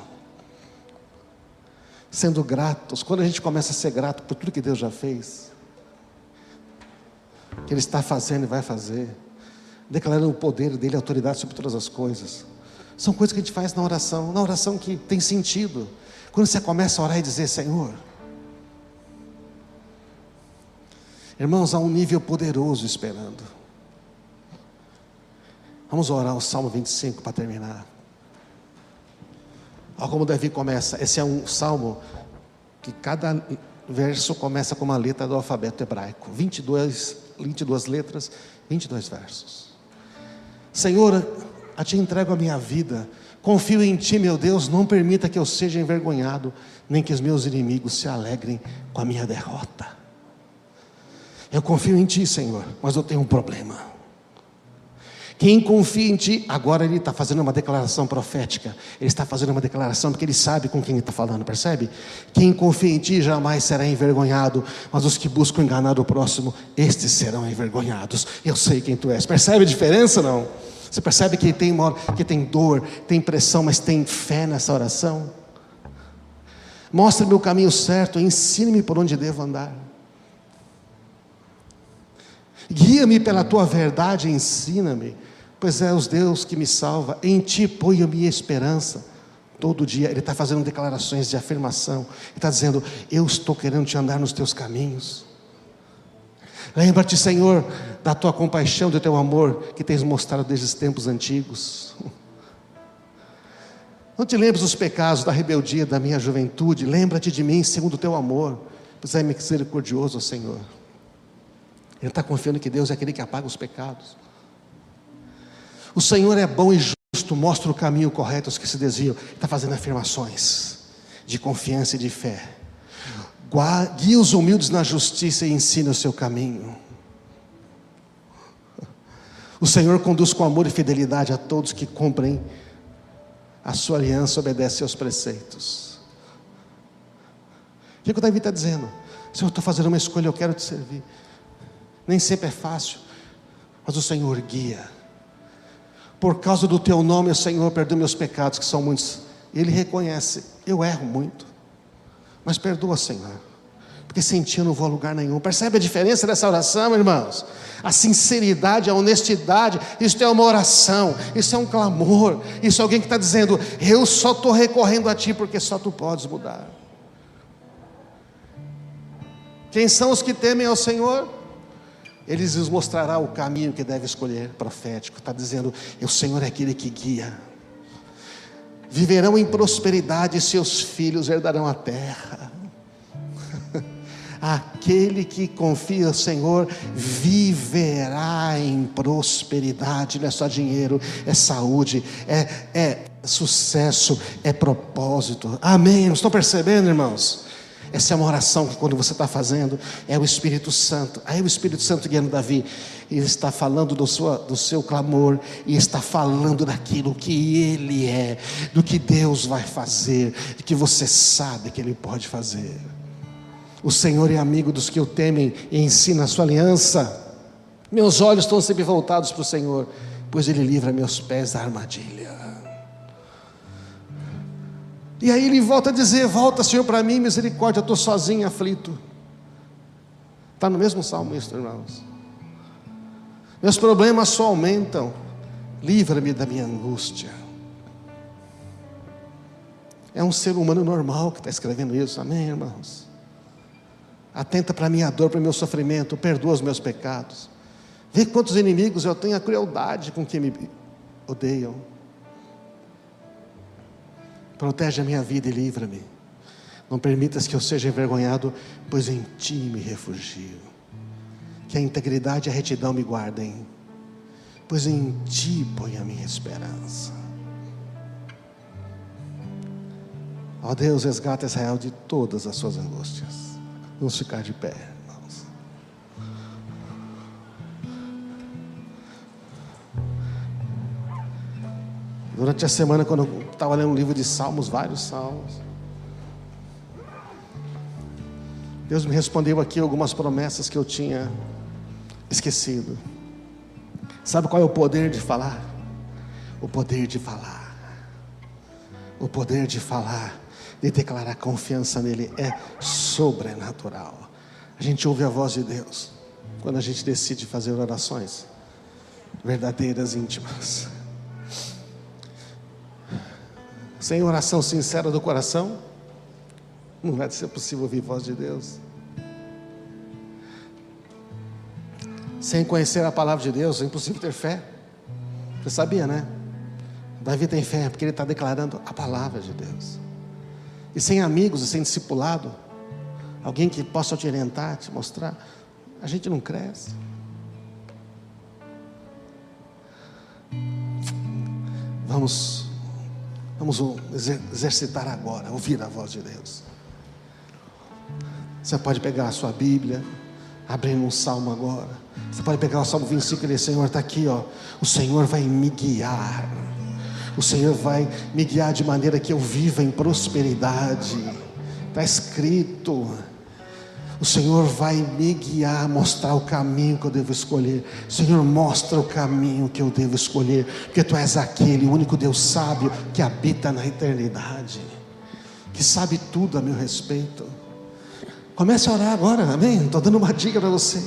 Sendo gratos, quando a gente começa a ser grato por tudo que Deus já fez, que Ele está fazendo e vai fazer, declarando o poder dEle, a autoridade sobre todas as coisas, são coisas que a gente faz na oração que tem sentido, quando você começa a orar e dizer, Senhor, irmãos, há um nível poderoso esperando. Vamos orar o Salmo 25 para terminar. Olha como Davi começa. Esse é um salmo que cada verso começa com uma letra do alfabeto hebraico. 22 letras, 22 versos. Senhor, a ti entrego a minha vida. Confio em ti, meu Deus. Não permita que eu seja envergonhado, nem que os meus inimigos se alegrem com a minha derrota. Eu confio em ti, Senhor, mas eu tenho um problema. Quem confia em ti, agora ele está fazendo uma declaração profética. Ele está fazendo uma declaração porque ele sabe com quem ele está falando, percebe? Quem confia em ti jamais será envergonhado, mas os que buscam enganar o próximo, estes serão envergonhados. Eu sei quem tu és. Percebe a diferença, não? Você percebe que tem dor, tem pressão, mas tem fé nessa oração? Mostra-me o caminho certo, ensine-me por onde devo andar. Guia-me pela tua verdade, ensina-me, pois é os Deus que me salva, em ti ponho a minha esperança. Todo dia ele está fazendo declarações de afirmação, ele está dizendo: eu estou querendo te andar nos teus caminhos. Lembra-te, Senhor, da tua compaixão, do teu amor, que tens mostrado desde os tempos antigos. Não te lembres dos pecados da rebeldia da minha juventude, lembra-te de mim segundo o teu amor, pois é misericordioso, Senhor. Ele está confiando que Deus é aquele que apaga os pecados. O Senhor é bom e justo, mostra o caminho correto aos que se desviam. Ele está fazendo afirmações de confiança e de fé. Guia os humildes na justiça e ensina o seu caminho. O Senhor conduz com amor e fidelidade a todos que cumprem a sua aliança, obedecem aos preceitos. O que o Davi está dizendo? Senhor, eu estou fazendo uma escolha, eu quero te servir. Nem sempre é fácil, mas o Senhor guia. Por causa do teu nome, Senhor, perdoa meus pecados, que são muitos. Ele reconhece: eu erro muito, mas perdoa, Senhor, porque sem ti eu não vou a lugar nenhum. Percebe a diferença dessa oração, irmãos? A sinceridade, a honestidade, isso é uma oração, isso é um clamor, isso é alguém que está dizendo: eu só estou recorrendo a ti, porque só tu podes mudar. Quem são os que temem ao Senhor? Ele lhes mostrará o caminho que deve escolher, profético. Está dizendo: o Senhor é aquele que guia. Viverão em prosperidade, e seus filhos herdarão a terra. Aquele que confia no Senhor viverá em prosperidade. Não é só dinheiro, é saúde, é sucesso, é propósito. Amém? Não estão percebendo, irmãos? Essa é uma oração que quando você está fazendo, é o Espírito Santo. Aí o Espírito Santo guiando Davi, ele está falando do seu clamor, e está falando daquilo que ele é, do que Deus vai fazer, de que você sabe que ele pode fazer. O Senhor é amigo dos que o temem e ensina a sua aliança. Meus olhos estão sempre voltados para o Senhor, pois ele livra meus pés da armadilha. E aí ele volta a dizer: volta, Senhor, para mim, misericórdia, eu estou sozinho, aflito. Está no mesmo salmo isso, irmãos. Meus problemas só aumentam, livra-me da minha angústia. É um ser humano normal que está escrevendo isso, amém, irmãos? Atenta para a minha dor, para o meu sofrimento, perdoa os meus pecados. Vê quantos inimigos eu tenho, a crueldade com que me odeiam. Protege a minha vida e livra-me. Não permitas que eu seja envergonhado, pois em ti me refugio. Que a integridade e a retidão me guardem, pois em ti ponho a minha esperança. Ó Deus, resgata Israel de todas as suas angústias. Vamos ficar de pé, irmãos. Durante a semana, quando eu estava lendo um livro de salmos, vários salmos, Deus me respondeu aqui algumas promessas que eu tinha esquecido. Sabe qual é o poder de falar? O poder de falar. O poder de falar, de declarar confiança nele, é sobrenatural. A gente ouve a voz de Deus quando a gente decide fazer orações verdadeiras, íntimas. Sem oração sincera do coração, não vai ser possível ouvir a voz de Deus. Sem conhecer a palavra de Deus, é impossível ter fé. Você sabia, né? Davi tem fé porque ele está declarando a palavra de Deus. E sem amigos e sem discipulado, alguém que possa te orientar, te mostrar, a gente não cresce. Vamos exercitar agora, ouvir a voz de Deus. Você pode pegar a sua Bíblia, abrir um salmo agora. Você pode pegar o Salmo 25 e dizer: Senhor, está aqui, ó. O Senhor vai me guiar. O Senhor vai me guiar de maneira que eu viva em prosperidade. Está escrito. O Senhor vai me guiar, mostrar o caminho que eu devo escolher. Senhor, mostra o caminho que eu devo escolher, porque Tu és aquele, o único Deus sábio que habita na eternidade, que sabe tudo a meu respeito. Comece a orar agora, amém? Estou dando uma dica para você.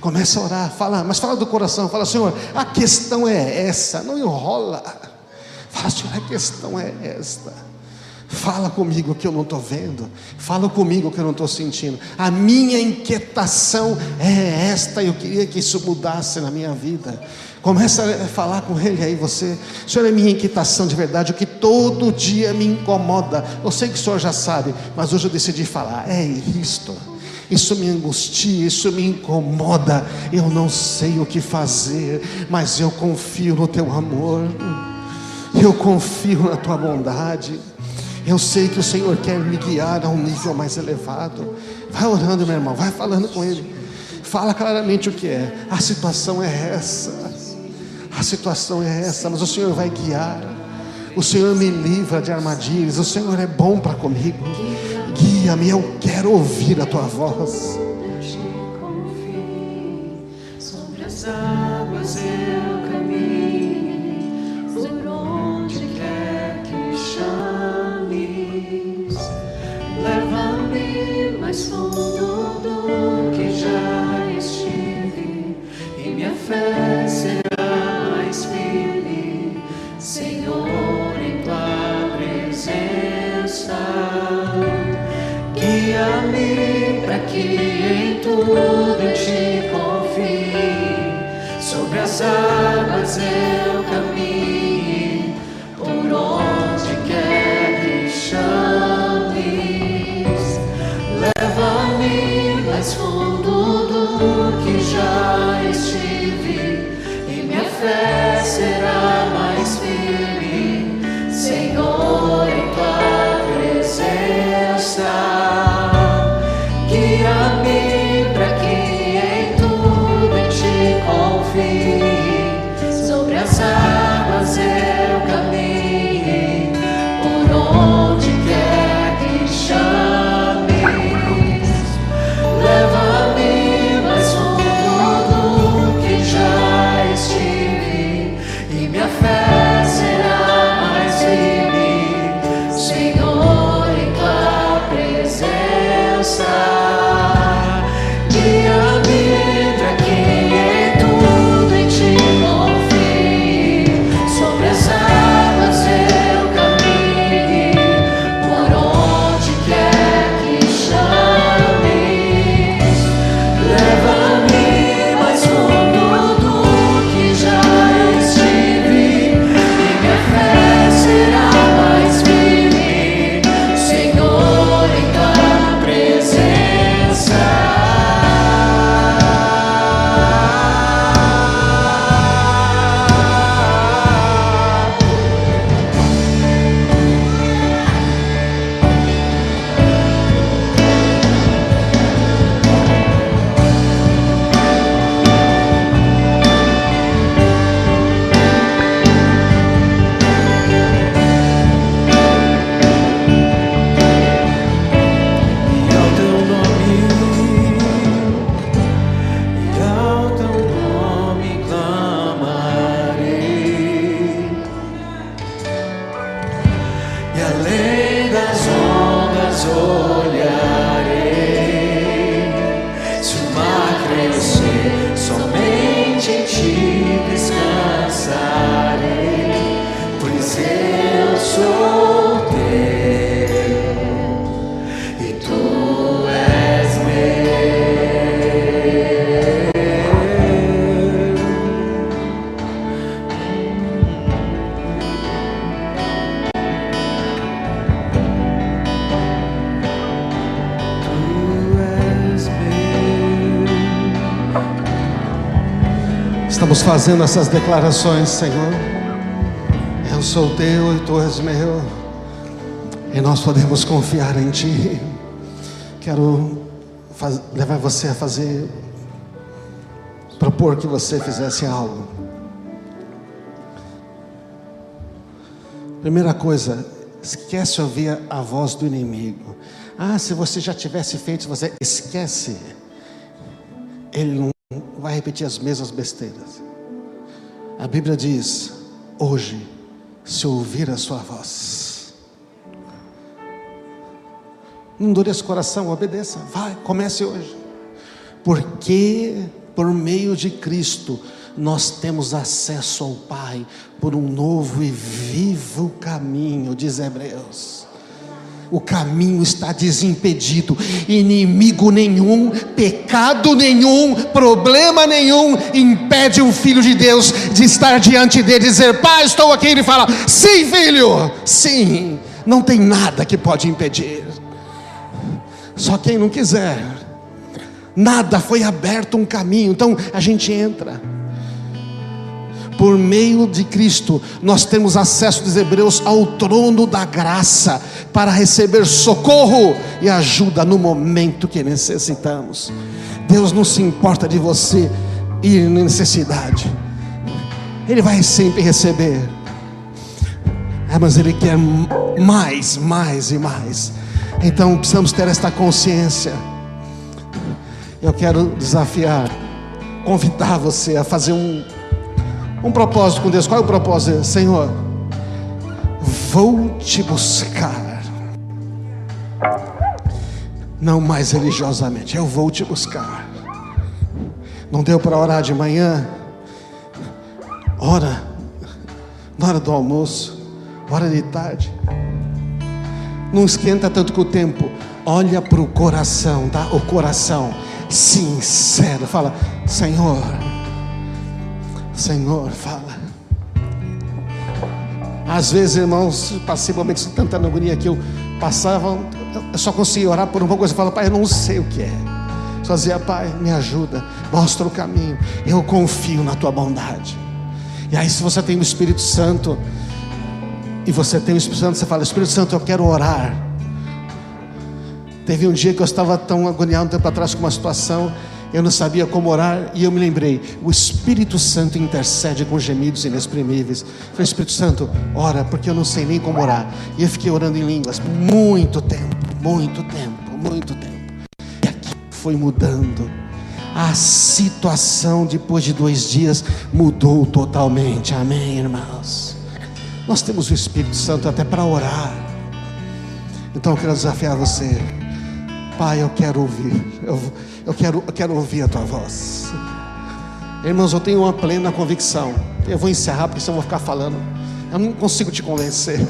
Comece a orar, fala, mas fala do coração. Fala: Senhor, a questão é essa. Não enrola. Fala: Senhor, a questão é esta. Fala comigo que eu não estou vendo. Fala comigo que eu não estou sentindo. A minha inquietação é esta. Eu queria que isso mudasse na minha vida. Começa a falar com Ele aí, você: Senhor, é minha inquietação de verdade, o que todo dia me incomoda. Eu sei que o Senhor já sabe, mas hoje eu decidi falar: é isto. Isso me angustia, isso me incomoda. Eu não sei o que fazer, mas eu confio no Teu amor. Eu confio na Tua bondade. Eu sei que o Senhor quer me guiar a um nível mais elevado. Vai orando, meu irmão, vai falando com Ele. Fala claramente o que é. A situação é essa. A situação é essa, mas o Senhor vai guiar. O Senhor me livra de armadilhas. O Senhor é bom para comigo. Guia-me, eu quero ouvir a Tua voz. Sobre as águas eu caminho, por onde quer que chames. Leva-me mais fundo do que já estive, e minha fé será mais firme, Senhor, em Tua presença. Guia-me para que em tudo eu Te confie. Sobre as águas eu caminho, por onde quer que chames. Leva-me mais fundo do que já estive, e minha fé será mais firme, Senhor, em Tua presença. Guia-me para que em tudo eu Te confie. Sobre as águas eu caminho, por onde quer que chames. Leva-me mais fundo do que já estive, e minha fé será mais firme, Senhor, em Tua presença. Guia-me para que em tudo eu Te confie. Sobre as águas eu caminho, por onde quer que chames. Leva-me mais fundo do que já estive, e minha fé será mais firme, Senhor, em Tua presença. E ao Teu nome clamarei, e além das ondas olharei. Se o mar crescer, somente em Ti descansarei, pois eu sou Teu e Tu és Estamos fazendo essas declarações: Senhor, eu sou Teu e Tu és meu, e nós podemos confiar em Ti. Quero levar você a fazer propor que você fizesse algo. Primeira coisa, esquece ouvir a voz do inimigo. Se você já tivesse feito, você esquece. Ele não vai repetir as mesmas besteiras. A Bíblia diz: hoje, se ouvir a sua voz, não endureça o coração, obedeça. Vai, comece hoje. Porque por meio de Cristo nós temos acesso ao Pai por um novo e vivo caminho, diz Hebreus. O caminho está desimpedido, inimigo nenhum, pecado nenhum, problema nenhum impede o Filho de Deus de estar diante dele e dizer: Pai, estou aqui. Ele fala: sim, filho, sim. Não tem nada que pode impedir, só quem não quiser. Nada, foi aberto um caminho, então a gente entra. Por meio de Cristo, nós temos acesso, diz Hebreus, ao trono da graça, para receber socorro e ajuda no momento que necessitamos. Deus não se importa de você ir em necessidade, Ele vai sempre receber. Mas Ele quer mais, mais e mais. Então precisamos ter esta consciência. Eu quero desafiar, convidar você a fazer um propósito com Deus. Qual é o propósito? Senhor, vou te buscar, não mais religiosamente, eu vou te buscar. Não deu para orar de manhã? Ora na hora do almoço, hora de tarde. Não esquenta tanto com o tempo. Olha para o coração, tá? O coração sincero. Fala: Senhor, Senhor, fala. Às vezes, irmãos, passei momentos de tanta agonia que eu passava, eu só conseguia orar por uma coisa. Eu falava: Pai, eu não sei o que é. Só dizia: Pai, me ajuda, mostra o caminho. Eu confio na tua bondade. E aí, se você tem o Espírito Santo, e você tem o Espírito Santo, você fala: Espírito Santo, eu quero orar. Teve um dia que eu estava tão agoniado um tempo atrás com uma situação, eu não sabia como orar, e eu me lembrei: o Espírito Santo intercede com gemidos inexprimíveis. Eu falei: Espírito Santo, ora, porque eu não sei nem como orar. E eu fiquei orando em línguas muito tempo. E aqui foi mudando. A situação depois de 2 dias mudou totalmente. Amém, irmãos? Nós temos o Espírito Santo até para orar. Então eu quero desafiar você. Pai, eu quero ouvir. Eu quero ouvir a tua voz. Irmãos, eu tenho uma plena convicção. Eu vou encerrar, porque senão eu vou ficar falando. Eu não consigo te convencer.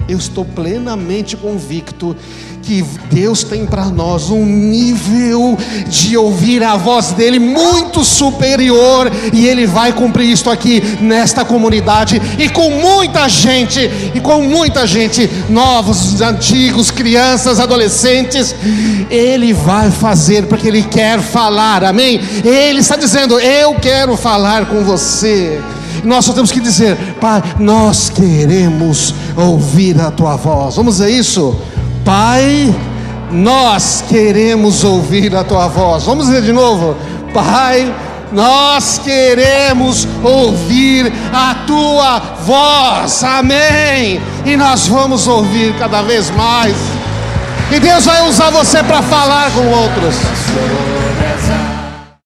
Eu estou plenamente convicto que Deus tem para nós um nível de ouvir a voz dele muito superior, e ele vai cumprir isto aqui nesta comunidade, e com muita gente, novos, antigos, crianças, adolescentes. Ele vai fazer, porque ele quer falar. Amém? Ele está dizendo: eu quero falar com você. Nós só temos que dizer: Pai, nós queremos ouvir a tua voz. Vamos dizer isso? Pai, nós queremos ouvir a tua voz. Vamos dizer de novo: Pai, nós queremos ouvir a tua voz. Amém? E nós vamos ouvir cada vez mais. E Deus vai usar você para falar com outros.